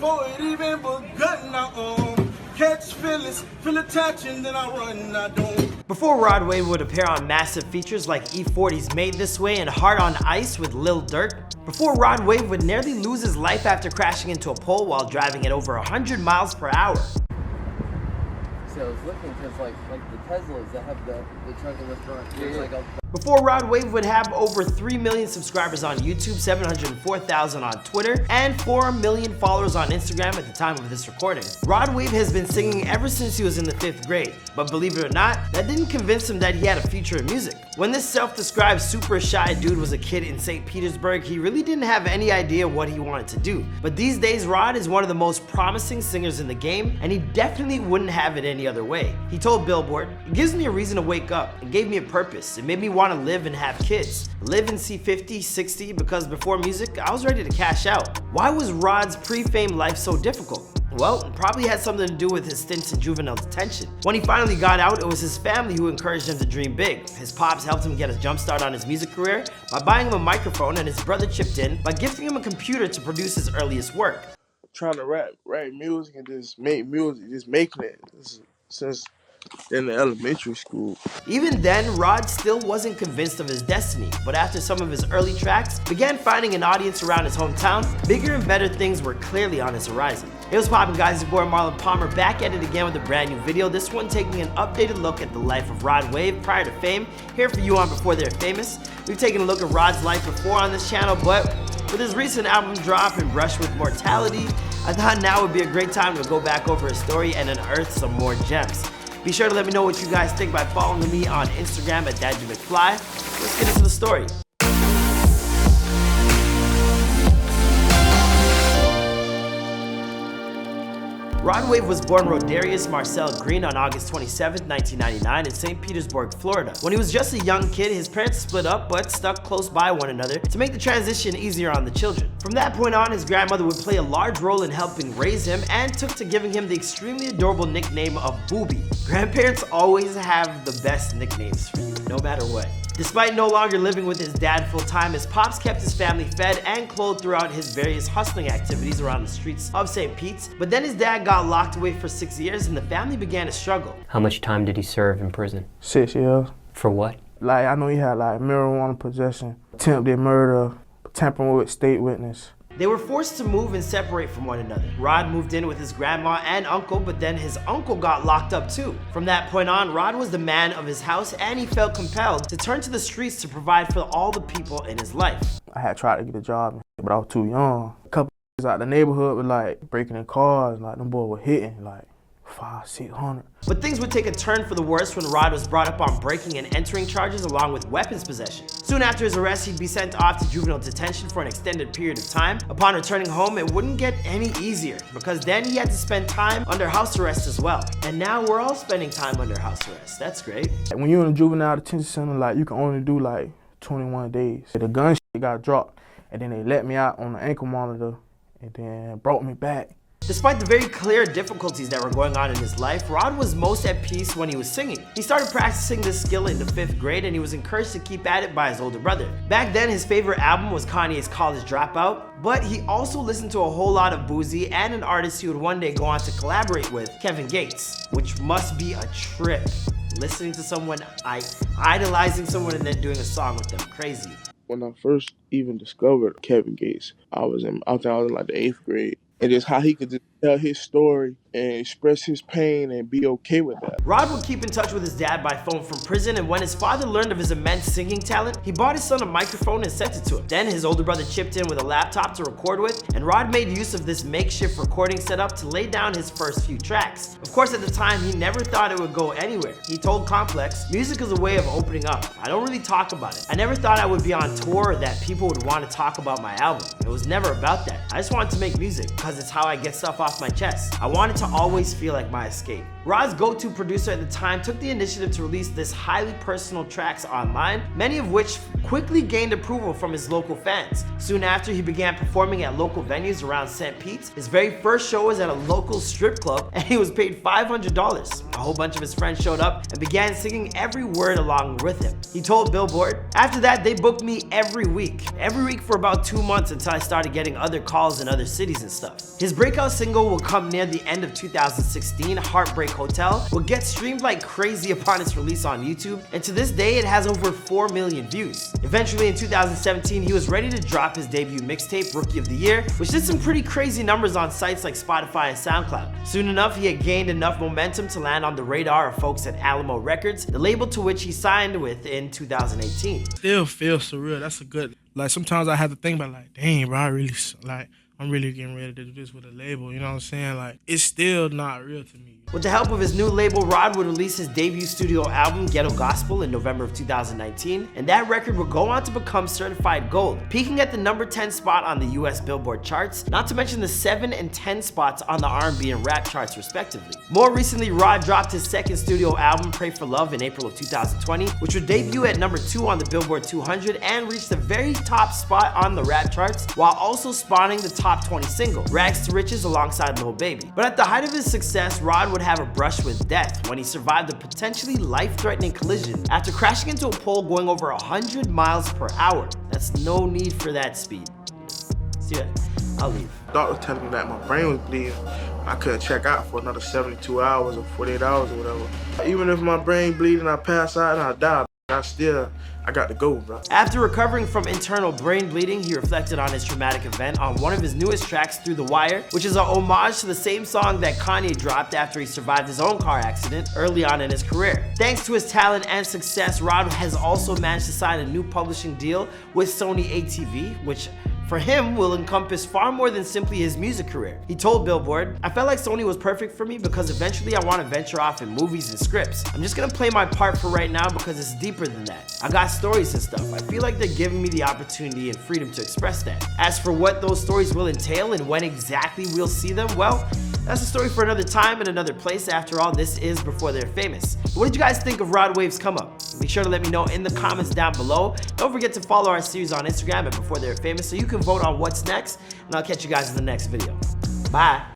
before it even begun. Catch feelings, feel attaching, then I run, I don't. Before Rod Wave would appear on massive features like E40's Made This Way and Heart on Ice with Lil Durk, before Rod Wave would nearly lose his life after crashing into a pole while driving at over 100 miles per hour. See, I was looking because like the Teslas that have the trunk in the front, there's like a... Before Rod Wave would have over 3 million subscribers on YouTube, 704,000 on Twitter, and 4 million followers on Instagram at the time of this recording. Rod Wave has been singing ever since he was in the 5th grade, but believe it or not, that didn't convince him that he had a future in music. When this self-described super shy dude was a kid in St. Petersburg, he really didn't have any idea what he wanted to do. But these days, Rod is one of the most promising singers in the game, and he definitely wouldn't have it any other way. He told Billboard, "It gives me a reason to wake up. It gave me a purpose. It made me want to live and have kids. Live and see 50, 60, because before music, I was ready to cash out." Why was Rod's pre-fame life so difficult? Well, it probably had something to do with his stints in juvenile detention. When he finally got out, it was his family who encouraged him to dream big. His pops helped him get a jump start on his music career by buying him a microphone, and his brother chipped in by gifting him a computer to produce his earliest work. Trying to write music and just make music, just making it since in the elementary school. Even then, Rod still wasn't convinced of his destiny, but after some of his early tracks began finding an audience around his hometown, bigger and better things were clearly on his horizon. Hey, what's poppin', guys? It's your boy Marlon Palmer back at it again with a brand new video. This one taking an updated look at the life of Rod Wave prior to fame, here for you on Before They're Famous. We've taken a look at Rod's life before on this channel, but with his recent album drop and Brush with Mortality, I thought now would be a great time to go back over his story and unearth some more gems. Be sure to let me know what you guys think by following me on Instagram at DaddyMcFly. Let's get into the story. Rod Wave was born Rodarius Marcel Green on August 27, 1999 in St. Petersburg, Florida. When he was just a young kid, his parents split up but stuck close by one another to make the transition easier on the children. From that point on, his grandmother would play a large role in helping raise him and took to giving him the extremely adorable nickname of Booby. Grandparents always have the best nicknames for you, no matter what. Despite no longer living with his dad full-time, his pops kept his family fed and clothed throughout his various hustling activities around the streets of St. Pete's. But then his dad got locked away for 6 years and the family began to struggle. How much time did he serve in prison? 6 years. For what? Like, I know he had like marijuana possession, attempted murder, tampering with state witness. They were forced to move and separate from one another. Rod moved in with his grandma and uncle, but then his uncle got locked up too. From that point on, Rod was the man of his house and he felt compelled to turn to the streets to provide for all the people in his life. I had tried to get a job, but I was too young. A couple out the neighborhood was like breaking in cars, like them boys were hitting like 500, 600. But things would take a turn for the worse when Rod was brought up on breaking and entering charges along with weapons possession. Soon after his arrest, he'd be sent off to juvenile detention for an extended period of time. Upon returning home, it wouldn't get any easier because then he had to spend time under house arrest as well. And now we're all spending time under house arrest. That's great. When you're in a juvenile detention center, like you can only do like 21 days. The gun shit got dropped and then they let me out on the ankle monitor and then brought me back. Despite the very clear difficulties that were going on in his life, Rod was most at peace when he was singing. He started practicing this skill in the 5th grade and he was encouraged to keep at it by his older brother. Back then, his favorite album was Kanye's College Dropout, but he also listened to a whole lot of Boozy and an artist he would one day go on to collaborate with, Kevin Gates, which must be a trip. Listening to someone, idolizing someone and then doing a song with them, crazy. When I first even discovered Kevin Gates, I think I was in like the 8th grade. And just how he could just tell his story and express his pain and be okay with that. Rod would keep in touch with his dad by phone from prison, and when his father learned of his immense singing talent, he bought his son a microphone and sent it to him. Then his older brother chipped in with a laptop to record with, and Rod made use of this makeshift recording setup to lay down his first few tracks. Of course, at the time, he never thought it would go anywhere. He told Complex, "Music is a way of opening up. I don't really talk about it. I never thought I would be on tour or that people would want to talk about my album. It was never about that. I just wanted to make music because it's how I get stuff off my chest. I wanted to always feel like my escape." Rod's go-to producer at the time took the initiative to release this highly personal tracks online, many of which quickly gained approval from his local fans. Soon after, he began performing at local venues around St. Pete's. His very first show was at a local strip club, and he was paid $500. A whole bunch of his friends showed up and began singing every word along with him. He told Billboard, "After that, they booked me every week for about 2 months until I started getting other calls in other cities and stuff." His breakout single will come near the end of 2016, Heartbreak Hotel, will get streamed like crazy upon its release on YouTube, and to this day it has over 4 million views. Eventually in 2017, he was ready to drop his debut mixtape, Rookie of the Year, which did some pretty crazy numbers on sites like Spotify and SoundCloud. Soon enough, he had gained enough momentum to land on the radar of folks at Alamo Records, the label to which he signed with in 2018. Still feels surreal. That's a good, like, sometimes I have to think about, like, dang, bro, I'm really getting ready to do this with a label, you know what I'm saying? Like, it's still not real to me. With the help of his new label, Rod would release his debut studio album, Ghetto Gospel, in November of 2019, and that record would go on to become certified gold, peaking at the number 10 spot on the US Billboard charts, not to mention the 7 and 10 spots on the R&B and rap charts respectively. More recently, Rod dropped his second studio album, Pray for Love, in April of 2020, which would debut at number 2 on the Billboard 200 and reach the very top spot on the rap charts, while also spawning the top 20 single, Rags to Riches, alongside Lil Baby. But at the height of his success, Rod would have a brush with death when he survived a potentially life-threatening collision after crashing into a pole going over 100 miles per hour. That's no need for that speed. See ya. I'll leave. Doctor telling me that my brain was bleeding. I couldn't check out for another 72 hours or 48 hours or whatever. Even if my brain bleeding, I pass out and I die, I got to go, bro. After recovering from internal brain bleeding, he reflected on his traumatic event on one of his newest tracks, Through the Wire, which is a homage to the same song that Kanye dropped after he survived his own car accident early on in his career. Thanks to his talent and success, Rod has also managed to sign a new publishing deal with Sony ATV, which for him will encompass far more than simply his music career. He told Billboard, "I felt like Sony was perfect for me because eventually I want to venture off in movies and scripts. I'm just gonna play my part for right now because it's deeper than that. I got stories and stuff. I feel like they're giving me the opportunity and freedom to express that. As for what those stories will entail and when exactly we'll see them, well, that's a story for another time and another place. After all, this is before they're famous." What did you guys think of Rod Wave's come up? Be sure to let me know in the comments down below. Don't forget to follow our series on Instagram at Before They're Famous so you can vote on what's next, and I'll catch you guys in the next video. Bye.